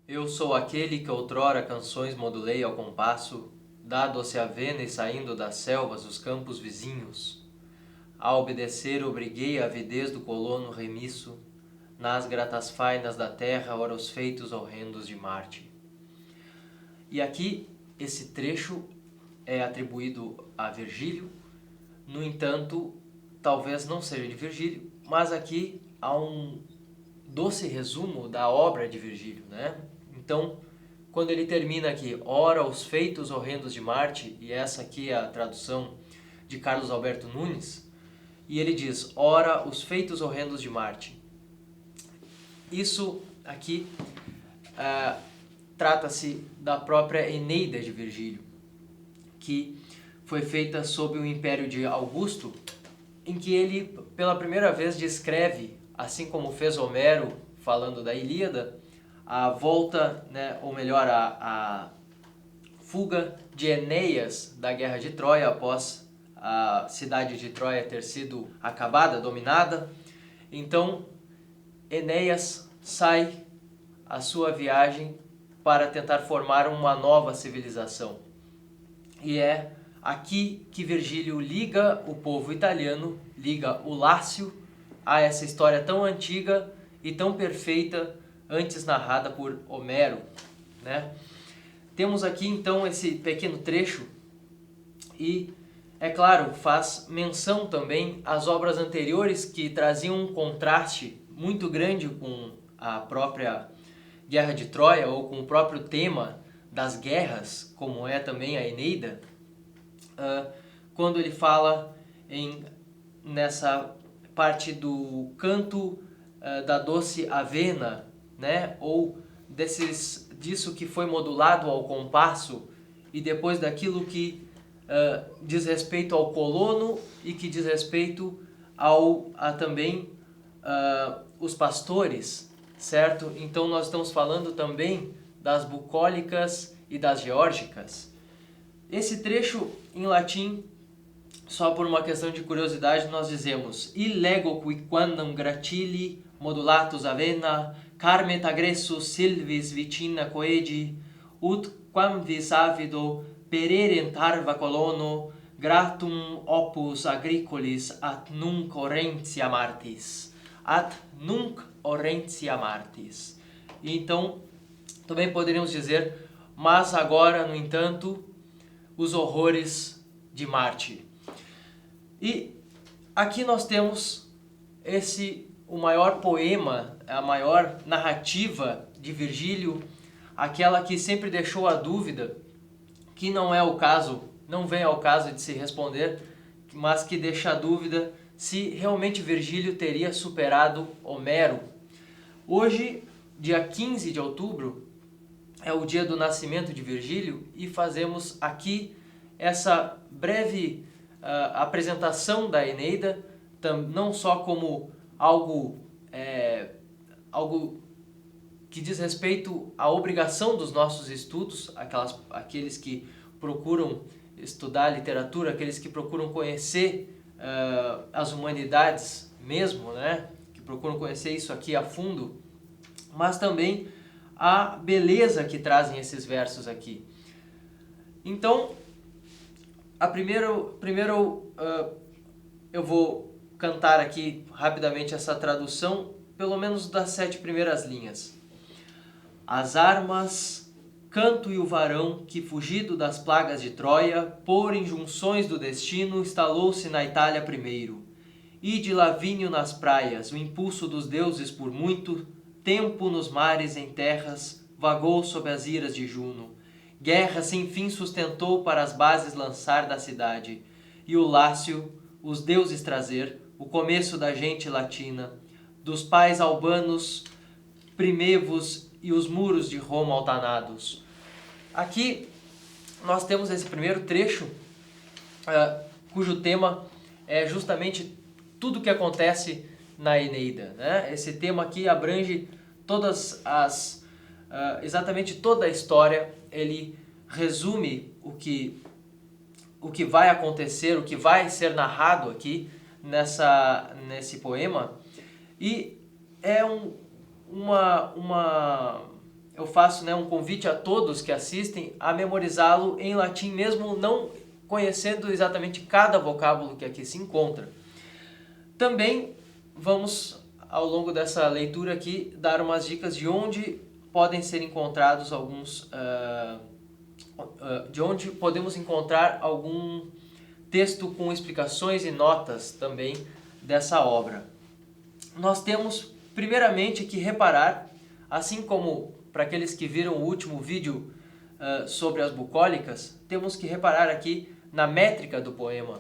Eu sou aquele que outrora canções modulei ao compasso, da doce avena e saindo das selvas os campos vizinhos. A obedecer obriguei a avidez do colono remisso, nas gratas fainas da terra, ora os feitos horrendos de Marte. E aqui, esse trecho é atribuído a Virgílio, no entanto, talvez não seja de Virgílio, mas aqui há um doce resumo da obra de Virgílio, né? Então, quando ele termina aqui, ora os feitos horrendos de Marte, e essa aqui é a tradução de Carlos Alberto Nunes, e ele diz, ora os feitos horrendos de Marte. Isso aqui trata-se da própria Eneida de Virgílio, que foi feita sob o império de Augusto, em que ele pela primeira vez descreve, assim como fez Homero falando da Ilíada, a volta, né, ou melhor, a fuga de Enéas da guerra de Troia após a cidade de Troia ter sido acabada, dominada. Então, Enéas sai a sua viagem para tentar formar uma nova civilização. E é aqui que Virgílio liga o povo italiano, liga o Lácio a essa história tão antiga e tão perfeita antes narrada por Homero, né? Temos aqui então esse pequeno trecho e, é claro, faz menção também às obras anteriores que traziam um contraste muito grande com a própria Guerra de Troia ou com o próprio tema das guerras, como é também a Eneida, quando ele fala nessa parte do canto da doce avena, né? Ou disso que foi modulado ao compasso e depois daquilo que diz respeito ao colono e que diz respeito a também os pastores, certo? Então nós estamos falando também das bucólicas e das geórgicas. Esse trecho em latim, só por uma questão de curiosidade, nós dizemos Illego quicquam gratili modulatus avena carmet agressus silvis vicina coegi ut quam vis avido pererent arva colono gratum opus agricolis at nunc orentia martis. At nunc orentia martis. Então, também poderíamos dizer, mas agora, no entanto, os horrores de Marte. E aqui nós temos o maior poema, a maior narrativa de Virgílio, aquela que sempre deixou a dúvida, que não vem ao caso de se responder, mas que deixa a dúvida se realmente Virgílio teria superado Homero. Hoje, dia 15 de outubro, é o dia do nascimento de Virgílio e fazemos aqui essa breve apresentação da Eneida, não só como algo que diz respeito à obrigação dos nossos estudos, aqueles que procuram estudar literatura, aqueles que procuram conhecer as humanidades mesmo, né? Que procuram conhecer isso aqui a fundo, mas também a beleza que trazem esses versos aqui. Então, primeiro eu vou cantar aqui rapidamente essa tradução, pelo menos das 7 primeiras linhas. As armas, canto e o varão que, fugido das plagas de Troia, por injunções do destino, instalou-se na Itália primeiro. E de Lavínio nas praias, o impulso dos deuses por muito tempo nos mares em terras, vagou sob as iras de Juno. Guerra sem fim sustentou para as bases lançar da cidade, e o Lácio, os deuses trazer, o começo da gente latina, dos pais albanos primevos e os muros de Roma altanados. Aqui nós temos esse primeiro trecho, cujo tema é justamente tudo o que acontece na Eneida, né? Esse tema aqui abrange exatamente toda a história, ele resume o que vai acontecer, o que vai ser narrado aqui nesse poema, e é eu faço, né, um convite a todos que assistem a memorizá-lo em latim, mesmo não conhecendo exatamente cada vocábulo que aqui se encontra. Também vamos, ao longo dessa leitura aqui, dar umas dicas de onde podem ser encontrados de onde podemos encontrar algum texto com explicações e notas também dessa obra. Nós temos primeiramente que reparar, assim como para aqueles que viram o último vídeo sobre as bucólicas, temos que reparar aqui na métrica do poema,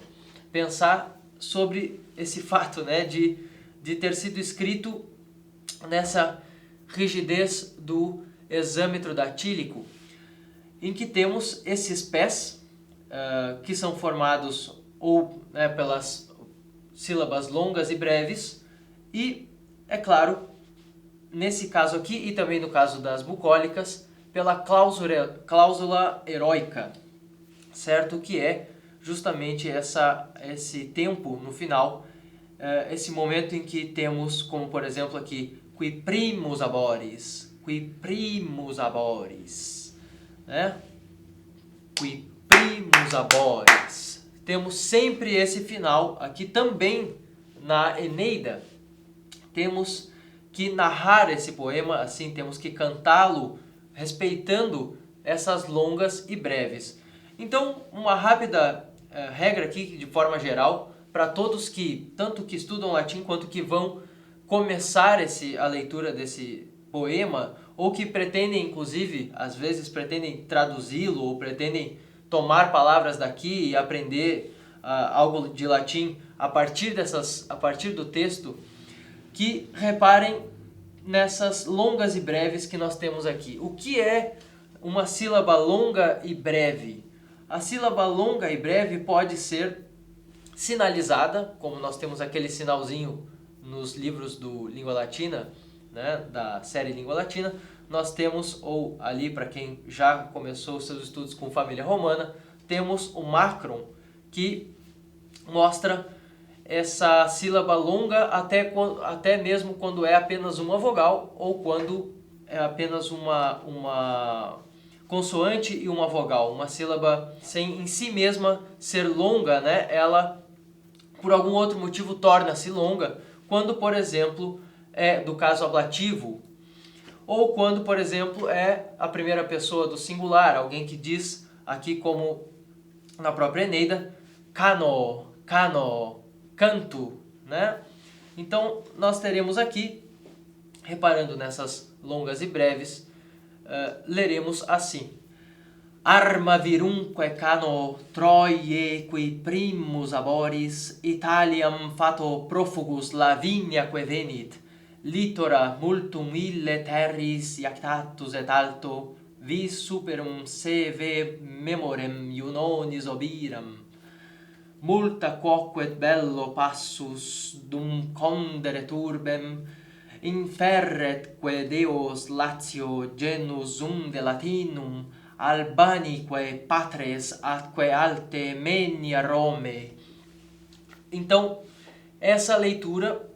pensar sobre esse fato, né, de ter sido escrito nessa rigidez do hexâmetro datílico, em que temos esses pés que são formados ou, né, pelas sílabas longas e breves e, é claro, nesse caso aqui e também no caso das bucólicas, pela cláusula heróica, certo? Que é justamente esse tempo no final, esse momento em que temos, como por exemplo aqui, qui primus aboris, né? Qui primus aboris. Temos sempre esse final aqui também na Eneida. Temos que narrar esse poema, assim, temos que cantá-lo respeitando essas longas e breves. Então, uma rápida regra aqui, de forma geral, para todos que, tanto que estudam latim quanto que vão começar a leitura desse poema, ou que pretendem, inclusive, às vezes pretendem traduzi-lo, ou pretendem tomar palavras daqui e aprender algo de latim a partir do texto, que reparem nessas longas e breves que nós temos aqui. O que é uma sílaba longa e breve? A sílaba longa e breve pode ser sinalizada, como nós temos aquele sinalzinho nos livros do Língua Latina, né, da série Língua Latina. Nós temos, ou ali para quem já começou seus estudos com família romana, temos o macron, que mostra essa sílaba longa até mesmo quando é apenas uma vogal ou quando é apenas uma consoante e uma vogal. Uma sílaba sem em si mesma ser longa, né? Ela, por algum outro motivo, torna-se longa quando, por exemplo, é do caso ablativo ou quando, por exemplo, é a primeira pessoa do singular, alguém que diz aqui como na própria Eneida, cano, canto, né? Então, nós teremos aqui, reparando nessas longas e breves, leremos assim: Arma virumque cano Troie qui primus aboris, Italiam fato profugus Laviniaque venit, litora multum ille terris iactatus et alto, vis superum seve memorem iunonis obiram, multa quoquet bello passus dum condere turbem, inferretque Deos Latio genus umde Latinum, Albanique patres atque alte menia Rome. Então, essa leitura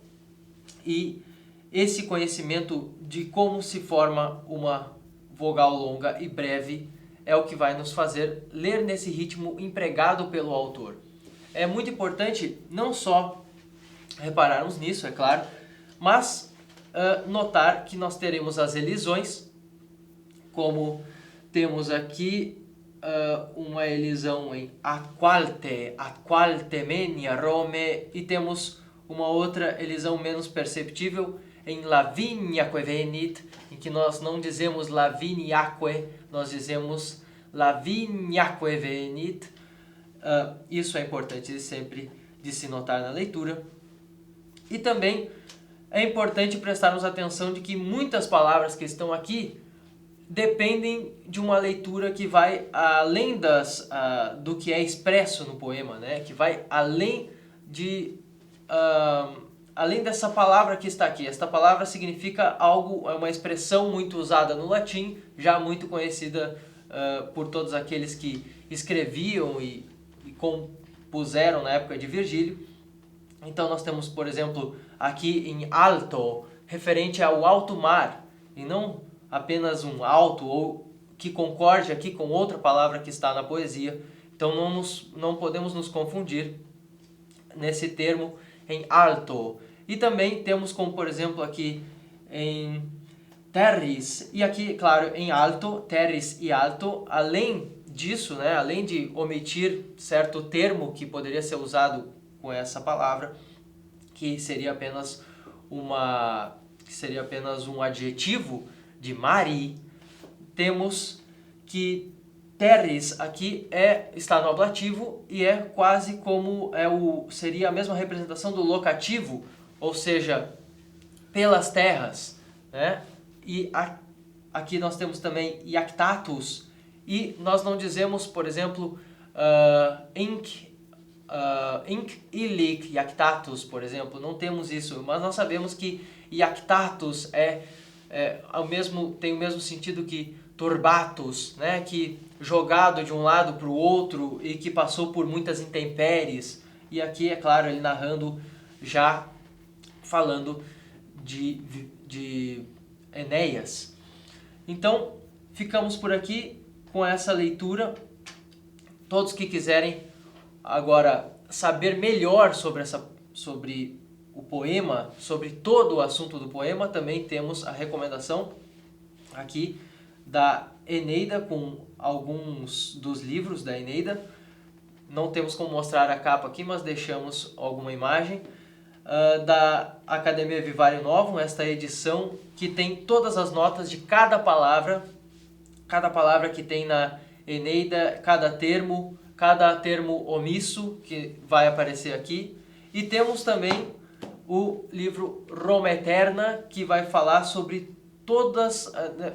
e esse conhecimento de como se forma uma vogal longa e breve é o que vai nos fazer ler nesse ritmo empregado pelo autor. É muito importante não só repararmos nisso, é claro, mas notar que nós teremos as elisões, como temos aqui uma elisão em atqualte menia Rome, e temos uma outra elisão menos perceptível em Laviniaque venit, em que nós não dizemos Laviniaque, nós dizemos Laviniaque venit. Isso é importante sempre de se notar na leitura. E também é importante prestarmos atenção de que muitas palavras que estão aqui dependem de uma leitura que vai além do que é expresso no poema, né? Que vai além dessa palavra que está aqui. Esta palavra significa algo, é uma expressão muito usada no latim, já muito conhecida por todos aqueles que escreviam e compuseram na época de Virgílio. Então nós temos, por exemplo, aqui em alto, referente ao alto mar, e não apenas um alto ou que concorde aqui com outra palavra que está na poesia. Então não podemos nos confundir nesse termo em alto. E também temos como, por exemplo, aqui em terris, e aqui, claro, em alto, terris e alto. Além disso, né, além de omitir certo termo que poderia ser usado com essa palavra, que seria apenas um adjetivo de mari, temos que terris aqui está no ablativo e é quase como seria a mesma representação do locativo, ou seja, pelas terras, né? E aqui nós temos também iactatus, e nós não dizemos, por exemplo, inc illic iactatus, por exemplo, não temos isso, mas nós sabemos que iactatus tem o mesmo sentido que turbatus, né? Que jogado de um lado para o outro e que passou por muitas intempéries. E aqui, é claro, ele narrando, já falando de Enéas. Então, ficamos por aqui com essa leitura. Todos que quiserem agora saber melhor sobre o poema, sobre todo o assunto do poema, também temos a recomendação aqui da Eneida, com alguns dos livros da Eneida. Não temos como mostrar a capa aqui, mas deixamos alguma imagem. Da Academia Vivarium Novum, esta edição que tem todas as notas de cada palavra que tem na Eneida, cada termo omisso que vai aparecer aqui. E temos também o livro Roma Eterna, que vai falar sobre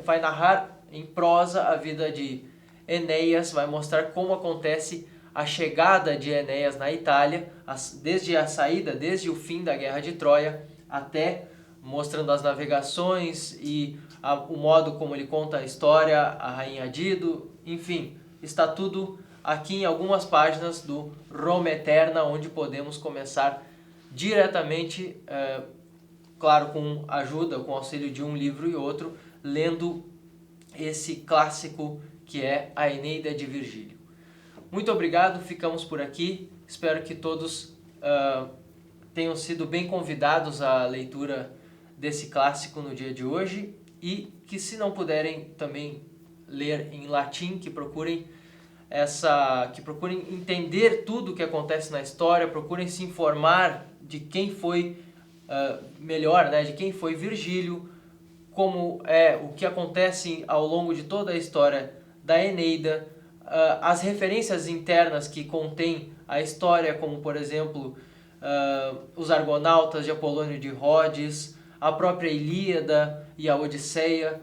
vai narrar em prosa a vida de Enéas, vai mostrar como acontece a chegada de Enéas na Itália, desde a saída, desde o fim da Guerra de Troia, até mostrando as navegações e o modo como ele conta a história, a rainha Dido, enfim, está tudo aqui em algumas páginas do Roma Eterna, onde podemos começar diretamente, claro, com ajuda, com auxílio de um livro e outro, lendo esse clássico que é a Eneida de Virgílio. Muito obrigado, ficamos por aqui. Espero que todos tenham sido bem convidados à leitura desse clássico no dia de hoje e que, se não puderem também ler em latim, que procurem entender tudo o que acontece na história, procurem se informar de quem foi de quem foi Virgílio, como o que acontece ao longo de toda a história da Eneida, as referências internas que contém a história, como por exemplo os Argonautas de Apolônio de Rhodes, a própria Ilíada e a Odisseia.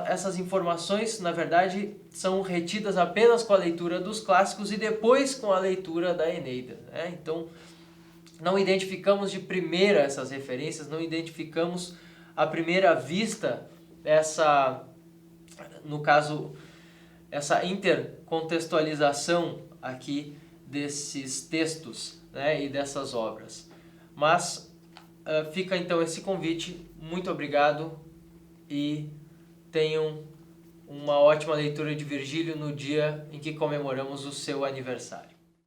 Essas informações, na verdade, são retidas apenas com a leitura dos clássicos e depois com a leitura da Eneida, né? Então, não identificamos de primeira essas referências, não identificamos à primeira vista essa intercontextualização aqui desses textos, né, e dessas obras. Mas fica então esse convite. Muito obrigado e tenham uma ótima leitura de Virgílio no dia em que comemoramos o seu aniversário.